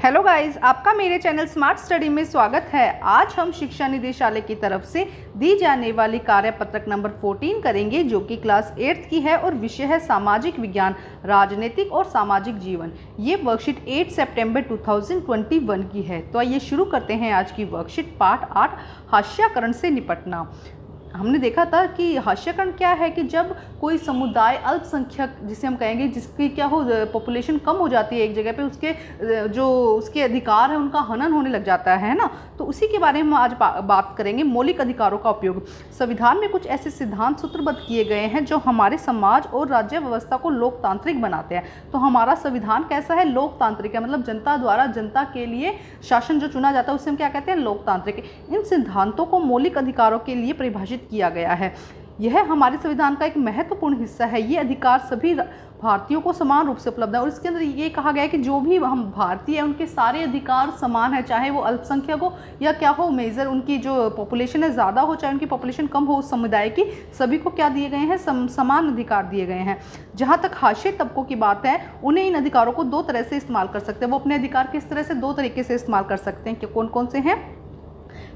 Hello guys, आपका मेरे channel smart study में स्वागत है। आज हम शिक्षा निदेशालय की तरफ से दी जाने वाली कार्यपत्रक नंबर 14 करेंगे, जो कि क्लास 8th की है और विषय है सामाजिक विज्ञान, राजनीतिक और सामाजिक जीवन। ये वर्कशीट 8 सितंबर 2021 की है। तो आइए शुरू करते हैं आज की वर्कशीट। पार्ट 8, हास्याकरण से निपटना। हमने देखा था कि हास्याकरण क्या है कि जब कोई समुदाय अल्पसंख्यक जिसे हम कहेंगे, जिसकी क्या हो पॉपुलेशन कम हो जाती है एक जगह पे, उसके जो उसके अधिकार है उनका हनन होने लग जाता है ना। तो उसी के बारे में हम आज बात करेंगे। मौलिक अधिकारों का उपयोग। संविधान में कुछ ऐसे सिद्धांत सूत्रबद्ध किए गए हैं जो हमारे समाज और राज्य व्यवस्था को लोकतांत्रिक बनाते हैं। तो हमारा संविधान कैसा है? लोकतांत्रिक है, मतलब जनता द्वारा जनता के लिए शासन जो चुना जाता है उसे हम क्या कहते हैं? लोकतांत्रिक। इन सिद्धांतों को मौलिक अधिकारों के लिए परिभाषित किया गया है। यह हमारे संविधान का एक महत्वपूर्ण हिस्सा है। ये अधिकार सभी भारतीयों को समान रूप से उपलब्ध है और इसके अंदर ये कहा गया है कि जो भी हम भारतीय हैं उनके सारे अधिकार समान है, चाहे वो अल्पसंख्यक हो या क्या हो, मेजर उनकी जो पॉपुलेशन है ज़्यादा हो चाहे उनकी पॉपुलेशन कम हो, उस समुदाय की सभी को क्या दिए गए हैं? समान अधिकार दिए गए हैं। जहाँ तक हाशिए तबकों की बात है, उन्हें इन अधिकारों को दो तरह से इस्तेमाल कर सकते हैं। वो अपने अधिकार किस तरह से? दो तरीके से इस्तेमाल कर सकते हैं। कि कौन कौन से हैं?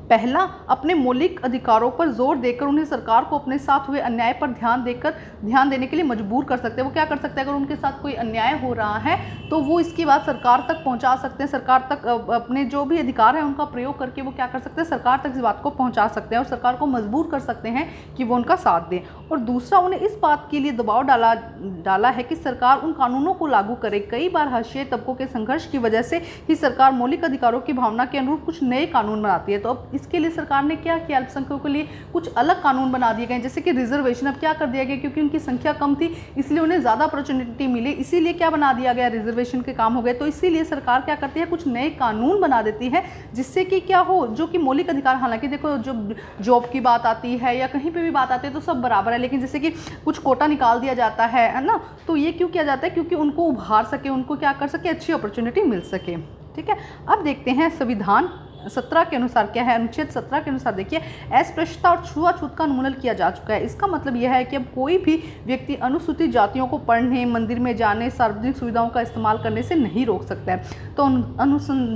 पहला, अपने मौलिक अधिकारों पर जोर देकर उन्हें सरकार को अपने साथ हुए अन्याय पर ध्यान देने के लिए मजबूर कर सकते हैं। वो क्या कर सकते हैं? अगर उनके साथ कोई अन्याय हो रहा है तो वो इसकी बात सरकार तक पहुंचा सकते हैं। सरकार तक अपने जो भी अधिकार है उनका प्रयोग करके वो क्या कर सकते हैं? सरकार तक इस बात को पहुंचा सकते हैं और सरकार को मजबूर कर सकते हैं कि वो उनका साथ दें। और दूसरा, उन्हें इस बात के लिए दबाव डाला है कि सरकार उन कानूनों को लागू करे। कई बार हाशिए तबकों के संघर्ष की वजह से ही सरकार मौलिक अधिकारों की भावना के अनुरूप कुछ नए कानून बनाती है। तो अब इसके लिए सरकार ने क्या किया? अल्पसंख्यकों के लिए कुछ अलग कानून बना दिए गए, जैसे कि रिजर्वेशन। अब क्या कर दिया गया? क्योंकि उनकी संख्या कम थी इसलिए उन्हें ज़्यादा अपॉर्चुनिटी मिली, इसीलिए क्या बना दिया गया? रिजर्वेशन के काम हो गए। तो इसीलिए सरकार क्या करती है? कुछ नए कानून बना देती है जिससे कि क्या हो, जो कि मौलिक अधिकार, हालांकि देखो जब जॉब की बात आती है या कहीं पर भी बात आती है तो सब बराबर है, लेकिन जैसे कि कुछ कोटा निकाल दिया जाता है ना, तो ये क्यों किया जाता है? क्योंकि उनको उभार सके, उनको क्या कर सके? अच्छी अपॉर्चुनिटी मिल सके। ठीक है, अब देखते हैं संविधान 17 के अनुसार क्या है। अनुच्छेद 17 के अनुसार देखिए, अस्पृश्यता और छुआछूत का उन्मूलन किया जा चुका है। इसका मतलब यह है कि अब कोई भी व्यक्ति अनुसूचित जातियों को पढ़ने, मंदिर में जाने, सार्वजनिक सुविधाओं का इस्तेमाल करने से नहीं रोक सकता है। तो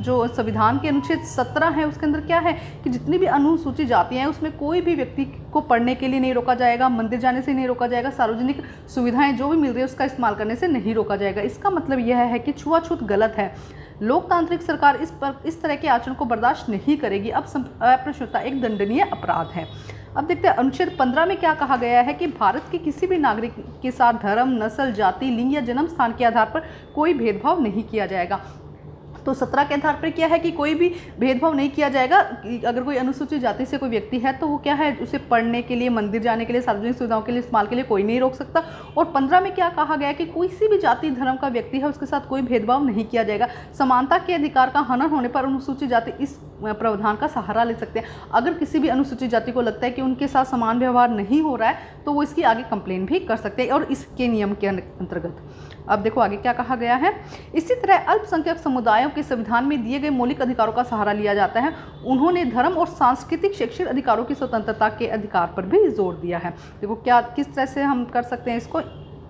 जो संविधान के अनुच्छेद 17 है उसके अंदर क्या है कि जितनी भी अनुसूचित जातियाँ हैं उसमें कोई भी व्यक्ति को पढ़ने के लिए नहीं रोका जाएगा, मंदिर जाने से नहीं रोका जाएगा, सार्वजनिक सुविधाएं जो भी मिल रही है उसका इस्तेमाल करने से नहीं रोका जाएगा। इसका मतलब यह है कि छुआछूत गलत है। लोकतांत्रिक सरकार इस तरह के आचरण को बर्दाश्त नहीं करेगी। अब अस्पृश्यता एक दंडनीय अपराध है। अब देखते हैं अनुच्छेद 15 में क्या कहा गया है कि भारत के किसी भी नागरिक के साथ धर्म, नस्ल, जाति, लिंग या जन्म स्थान के आधार पर कोई भेदभाव नहीं किया जाएगा। तो 17 के आधार पर क्या है कि कोई भी भेदभाव नहीं किया जाएगा। अगर कोई अनुसूचित जाति से कोई व्यक्ति है तो वो क्या है, उसे पढ़ने के लिए, मंदिर जाने के लिए, सार्वजनिक सुविधाओं के लिए इस्तेमाल के लिए कोई नहीं रोक सकता। और 15 में क्या कहा गया कि किसी भी जाति धर्म का व्यक्ति है उसके साथ कोई भेदभाव नहीं किया जाएगा। समानता के अधिकार का हनन होने पर अनुसूचित जाति इस प्रावधान का सहारा ले सकते हैं। अगर किसी भी अनुसूचित जाति को लगता है कि उनके साथ समान व्यवहार नहीं हो रहा है तो वो इसकी आगे कंप्लेन भी कर सकते हैं और इसके नियम के अंतर्गत। अब देखो आगे क्या कहा गया है। इसी तरह अल्पसंख्यक समुदायों के संविधान में दिए गए मौलिक अधिकारों का सहारा लिया जाता है। उन्होंने धर्म और सांस्कृतिक शैक्षिक अधिकारों की स्वतंत्रता के अधिकार पर भी जोर दिया है। देखो क्या किस तरह से हम कर सकते हैं इसको।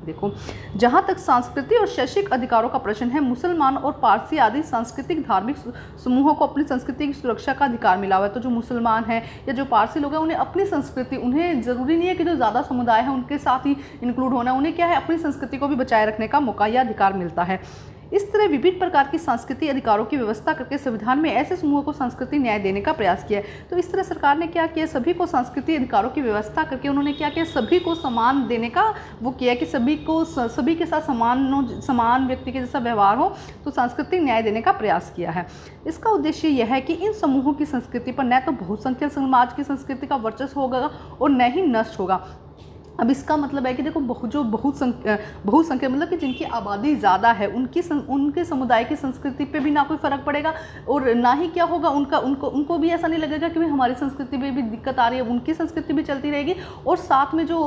देखो, जहाँ तक सांस्कृतिक और शैक्षिक अधिकारों का प्रश्न है, मुसलमान और पारसी आदि सांस्कृतिक धार्मिक समूहों को अपनी संस्कृति की सुरक्षा का अधिकार मिला हुआ है। तो जो मुसलमान हैं या जो पारसी लोग हैं उन्हें अपनी संस्कृति, उन्हें ज़रूरी नहीं है कि जो ज़्यादा समुदाय है उनके साथ ही इंक्लूड होना, उन्हें क्या है, अपनी संस्कृति को भी बचाए रखने का मौका या अधिकार मिलता है। इस तरह विभिन्न प्रकार की सांस्कृतिक अधिकारों की व्यवस्था करके संविधान में ऐसे समूहों को सांस्कृतिक न्याय देने का प्रयास किया है। तो इस तरह सरकार ने क्या किया, सभी को सांस्कृतिक अधिकारों की व्यवस्था करके उन्होंने क्या किया, सभी को समान देने का वो किया कि सभी के साथ समान व्यक्ति के जैसा व्यवहार हो, तो सांस्कृतिक न्याय देने का प्रयास किया है। इसका उद्देश्य यह है कि इन समूहों की संस्कृति पर न तो बहुसंख्यक समाज की संस्कृति का वर्चस्व होगा और न ही नष्ट होगा। अब इसका मतलब है कि देखो बहुसंख्यक मतलब कि जिनकी आबादी ज़्यादा है उनके समुदाय की संस्कृति पे भी ना कोई फ़र्क पड़ेगा और ना ही क्या होगा, उनको भी ऐसा नहीं लगेगा कि भाई हमारी संस्कृति में भी दिक्कत आ रही है, उनकी संस्कृति भी चलती रहेगी। और साथ में जो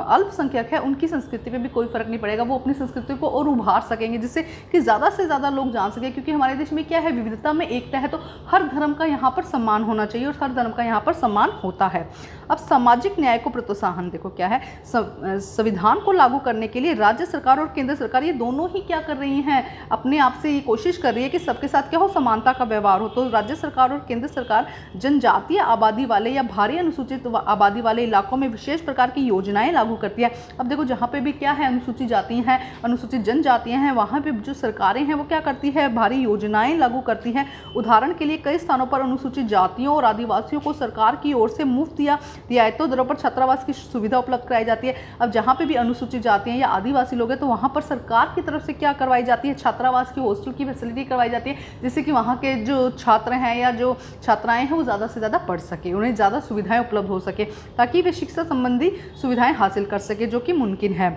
अल्पसंख्यक है उनकी संस्कृति पे भी कोई फ़र्क नहीं पड़ेगा, वो अपनी संस्कृति को और उभार सकेंगे जिससे कि ज़्यादा से ज़्यादा लोग जान सकें। क्योंकि हमारे देश में क्या है, विविधता में एकता है, तो हर धर्म का यहाँ पर सम्मान होना चाहिए और हर धर्म का यहाँ पर सम्मान होता है। अब सामाजिक न्याय को प्रोत्साहन देखो क्या है। संविधान को लागू करने के लिए राज्य सरकार और केंद्र सरकार ये दोनों ही क्या कर रही हैं, अपने आप से ये कोशिश कर रही है कि सबके साथ क्या हो, समानता का व्यवहार हो। तो राज्य सरकार और केंद्र सरकार जनजातीय आबादी वाले या भारी अनुसूचित आबादी वाले इलाकों में विशेष प्रकार की योजनाएं लागू करती है। अब देखो जहाँ पे भी क्या है, अनुसूचित जाति हैं, अनुसूचित जनजातियां हैं, वहाँ पे जो सरकारें हैं वो क्या करती है, भारी योजनाएं लागू करती हैं। उदाहरण के लिए कई स्थानों पर अनुसूचित जातियों और आदिवासियों को सरकार की ओर से मुफ्त या रियायतों दरों पर छात्रावास की सुविधा उपलब्ध कराई जाती है। अब जहाँ पे भी अनुसूचित जातियां या आदिवासी लोग हैं तो वहाँ पर सरकार की तरफ से क्या करवाई जाती है, छात्रावास की, हॉस्टल की फैसिलिटी करवाई जाती है, जिससे कि वहाँ के जो छात्र हैं या जो छात्राएं हैं वो ज़्यादा से ज़्यादा पढ़ सके, उन्हें ज़्यादा सुविधाएं उपलब्ध हो सके, ताकि वे शिक्षा संबंधी सुविधाएं हासिल कर सके, जो कि मुमकिन है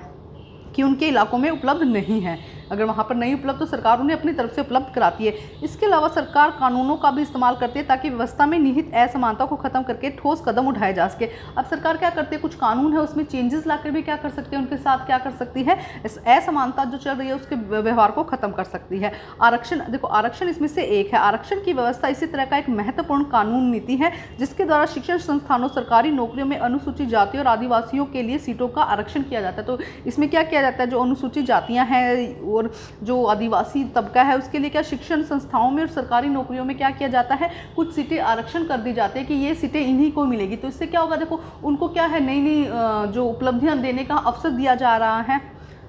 कि उनके इलाकों में उपलब्ध नहीं है। अगर वहाँ पर नहीं उपलब्ध तो सरकार उन्हें अपनी तरफ से उपलब्ध कराती है। इसके अलावा सरकार कानूनों का भी इस्तेमाल करती है ताकि व्यवस्था में निहित असमानता को खत्म करके ठोस कदम उठाए जा सके। अब सरकार क्या करती है, कुछ कानून है उसमें चेंजेस लाकर भी क्या कर सकती है, उनके साथ क्या कर सकती है, असमानता जो चल रही है उसके व्यवहार को खत्म कर सकती है। आरक्षण, देखो आरक्षण इसमें से एक है। आरक्षण की व्यवस्था इसी तरह का एक महत्वपूर्ण कानून नीति है जिसके द्वारा शिक्षण संस्थानों, सरकारी नौकरियों में अनुसूचित जाति और आदिवासियों के लिए सीटों का आरक्षण किया जाता है। तो इसमें क्या किया जाता है, जो अनुसूचित जातियाँ हैं और जो आदिवासी तबका है उसके लिए क्या शिक्षण संस्थाओं में और सरकारी नौकरियों में क्या किया जाता है, कुछ सीटें आरक्षण कर दी जाती है कि ये सीटें इन्हीं को मिलेगी। तो इससे क्या होगा, देखो उनको क्या है, नई नई जो उपलब्धियां देने का अवसर दिया जा रहा है।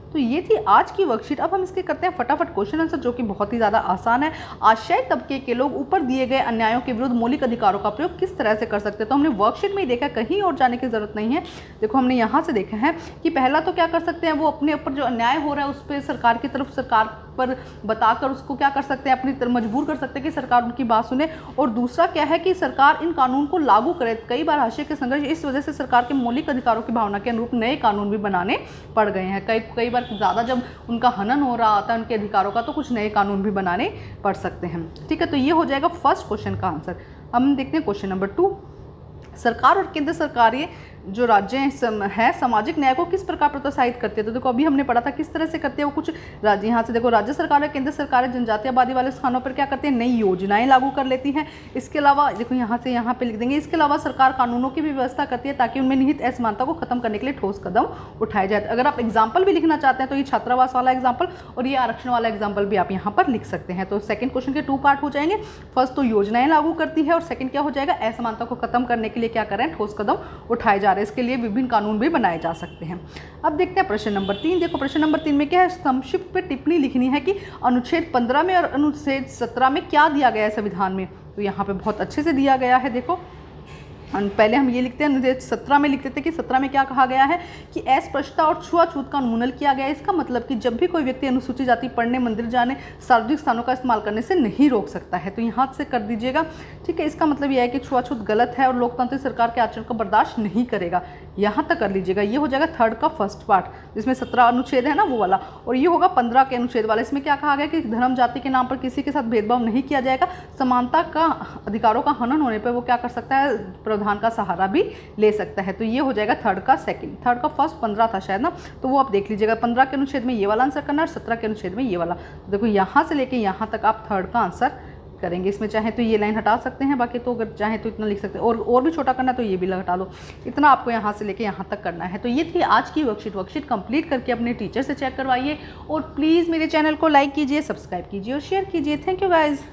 तो ये थी आज की वर्कशीट। अब हम इसके करते हैं फटाफट क्वेश्चन आंसर, जो कि बहुत ही ज़्यादा आसान है। आश्रय तबके के लोग ऊपर दिए गए अन्यायों के विरुद्ध मौलिक अधिकारों का प्रयोग किस तरह से कर सकते हैं। तो हमने वर्कशीट में ही देखा, कहीं और जाने की जरूरत नहीं है। देखो हमने यहाँ से देखा है कि पहला तो क्या कर सकते हैं, वो अपने ऊपर जो अन्याय हो रहा है उस पर सरकार की तरफ, सरकार पर बताकर उसको क्या कर सकते हैं, अपनी तरफ मजबूर कर सकते हैं कि सरकार उनकी बात सुने। और दूसरा क्या है कि सरकार इन कानून को लागू करे। कई बार हाशिए के संघर्ष इस वजह से सरकार के मौलिक अधिकारों की भावना के अनुरूप नए कानून भी बनाने पड़ गए हैं। कई बार ज़्यादा जब उनका हनन हो रहा होता है उनके अधिकारों का, तो कुछ नए कानून भी बनाने पड़ सकते हैं। ठीक है, तो ये हो जाएगा फर्स्ट क्वेश्चन का आंसर। हम देखते हैं क्वेश्चन नंबर 2। सरकार और केंद्र सरकारें जो राज्य हैं सामाजिक न्याय को किस प्रकार प्रोत्साहित करते हैं। तो देखो अभी हमने पढ़ा था किस तरह से करते हैं वो कुछ राज्य। यहाँ से देखो राज्य सरकार और केंद्र सरकारें जनजातीय आबादी वाले स्थानों पर क्या करते हैं, नई योजनाएं लागू कर लेती हैं। इसके अलावा देखो यहाँ से यहाँ पे लिख देंगे, इसके अलावा सरकार कानूनों की भी व्यवस्था करती है ताकि उनमें निहित असमानता को खत्म करने के लिए ठोस कदम उठाए जाए। अगर आप एग्जाम्पल भी लिखना चाहते हैं तो ये छात्रावास वाला एग्जाम्पल और ये आरक्षण वाला एग्जाम्पल भी आप यहाँ पर लिख सकते हैं। तो सेकंड क्वेश्चन के 2 पार्ट हो जाएंगे। फर्स्ट तो योजनाएं लागू करती है और सेकंड क्या हो जाएगा, असमानता को खत्म करने के लिए क्या कर रहे हैं, ठोस कदम उठाए जा रहे हैं। इसके लिए विभिन्न कानून भी बनाए जा सकते हैं। अब देखते हैं प्रश्न नंबर 3। देखो प्रश्न नंबर 3 में क्या है, संक्षिप्त पे टिप्पणी लिखनी है कि अनुच्छेद 15 में और अनुच्छेद 17 में क्या दिया गया है संविधान में। तो यहाँ पे बहुत अच्छे से दिया गया है। देखो पहले हम ये लिखते हैं, अनुच्छेद 17 में लिखते थे कि 17 में क्या कहा गया है कि अस्पृश्यता और छुआछूत का उन्मूलन किया गया है। इसका मतलब कि जब भी कोई व्यक्ति अनुसूचित जाति पढ़ने, मंदिर जाने, सार्वजनिक स्थानों का इस्तेमाल करने से नहीं रोक सकता है। तो यहाँ से कर दीजिएगा। ठीक है, इसका मतलब यह है कि छुआछूत गलत है और लोकतांत्रिक सरकार के आचरण को बर्दाश्त नहीं करेगा। यहाँ तक कर लीजिएगा। ये हो जाएगा थर्ड का फर्स्ट पार्ट, जिसमें 17 अनुच्छेद है ना वो वाला, और ये होगा 15 के अनुच्छेद वाला। इसमें क्या कहा गया कि धर्म जाति के नाम पर किसी के साथ भेदभाव नहीं किया जाएगा। समानता का अधिकारों का हनन होने पर वो क्या कर सकता है, प्रावधान का सहारा भी ले सकता है। तो ये हो जाएगा थर्ड का सेकंड। थर्ड का फर्स्ट 15 था शायद ना, तो वो आप देख लीजिएगा। 15 के अनुच्छेद में ये वाला आंसर करना और 17 के अनुच्छेद में ये वाला। तो देखो यहाँ से लेके यहाँ तक आप थर्ड का आंसर करेंगे। इसमें चाहे तो ये लाइन हटा सकते हैं, बाकी तो अगर चाहे तो इतना लिख सकते हैं, और भी छोटा करना तो ये भी हटा दो। इतना आपको यहाँ से लेके यहाँ तक करना है। तो ये थी आज की वर्कशीट कंप्लीट करके अपने टीचर से चेक करवाइए और प्लीज़ मेरे चैनल को लाइक कीजिए, सब्सक्राइब कीजिए और शेयर कीजिए। Thank you guys.